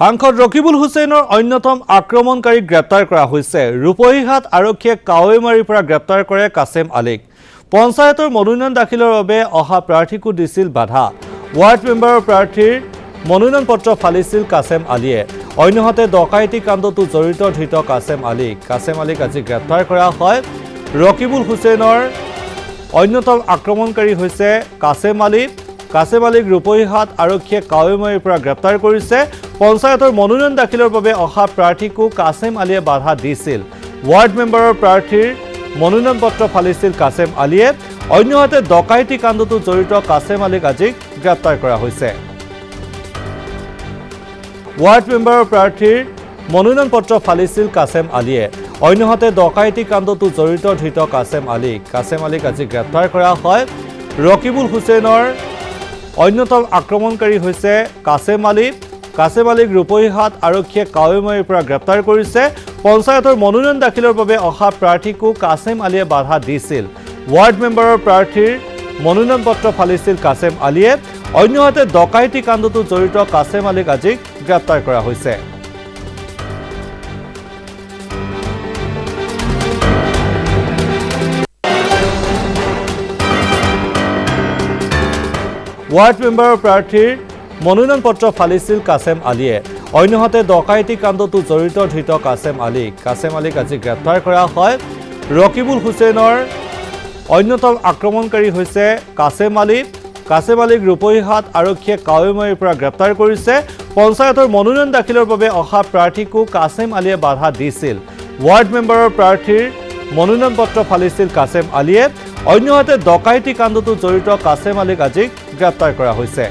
সাংসদ ৰকিবুল হুছেইনৰ অন্যতম আক্ৰমণকাৰী গ্ৰেপ্তাৰ কৰা হৈছে। ৰূপহীহাট আৰক্ষীয়ে কাৱৈমাৰীৰ পৰা গ্ৰেপ্তাৰ কৰে কাছেম আলীক। পঞ্চায়তৰ মনোনয়ন দাখিলৰ বাবে অহা প্ৰাৰ্থীকো দিছিল বাধা। ৱাৰ্ড মেম্বাৰৰ প্ৰাৰ্থীৰ মনোনয়ন পত্ৰ ফালিছিল কাছেম আলীয়ে। অন্যহাতে ডকাইতি কাণ্ডতো জড়িত ধৃত কাছেম আলীক আজি গ্ৰেপ্তাৰ কৰা হয়। ৰকিবুল হুছেইনৰ অন্যতম আক্ৰমণকাৰী হৈছে কাছেম আলীক ৰূপহীহাট আৰক্ষীয়ে কাৱৈমাৰীৰ পৰা গ্ৰেপ্তাৰ কৰিছে। পঞ্চায়তৰ মনোনয়ন দাখিলৰ বাবে অহা প্ৰাৰ্থীকো কাছেম আলীয়ে বাধা দিছিল। ৱাৰ্ড মেম্বাৰৰ প্ৰাৰ্থীৰ মনোনয়ন পত্ৰ ফালিছিল কাছেম আলীয়ে। অন্যহাতে ডকাইতি কাণ্ডতো জড়িত কাছেম আলীক আজি গ্ৰেপ্তাৰ কৰা হৈছে। ৱাৰ্ড মেম্বাৰৰ প্ৰাৰ্থীৰ মনোনয়ন পত্ৰ ফালিছিল কাছেম আলীয়ে। অন্যহাতে ডকাইতি কাণ্ডতো জড়িত ধৃত কাছেম আলীক আজি গ্ৰেপ্তাৰ কৰা হয়। ৰকিবুল হুছেইনৰ অন্যতম আক্ৰমণকাৰী হৈছে কাছেম আলীক ৰূপহীহাট আৰক্ষীয়ে কাৱৈমাৰীৰ পৰা গ্ৰেপ্তাৰ কৰিছে। পঞ্চায়তৰ মনোনয়ন দাখিলৰ বাবে অহা প্ৰাৰ্থীকো কাছেম আলীয়ে বাধা দিছিল। ৱাৰ্ড মেম্বাৰৰ প্ৰাৰ্থীৰ মনোনয়ন পত্ৰ ফালিছিল কাছেম আলীয়ে। অন্যহাতে ডকাইতি কাণ্ডতো জড়িত কাছেম আলীক আজি গ্ৰেপ্তাৰ কৰা হৈছে। ৱাৰ্ড মেম্বাৰৰ প্ৰাৰ্থীৰ মনোনয়ন পত্ৰ ফালিছিল কাছেম আলীয়ে। অন্যহাতে ডকাইতি কাণ্ডতো জড়িত ধৃত কাছেম আলীক আজি গ্ৰেপ্তাৰ কৰা হয়। ৰকিবুল হুছেইনৰ অন্যতম আক্ৰমণকাৰী হৈছে কাছেম আলীক ৰূপহীহাট আৰক্ষীয়ে কাৱৈমাৰীৰ পৰা গ্ৰেপ্তাৰ কৰিছে। পঞ্চায়তৰ মনোনয়ন দাখিলৰ বাবে অহা প্ৰাৰ্থীকো কাছেম আলীয়ে বাধা দিছিল। ৱাৰ্ড মেম্বাৰৰ প্ৰাৰ্থীৰ মনোনয়ন পত্ৰ ফালিছিল কাছেম আলীয়ে। অন্যহাতে ডকাইতি কাণ্ডতো জড়িত কাছেম আলীক আজি গ্ৰেপ্তাৰ কৰা হৈছে।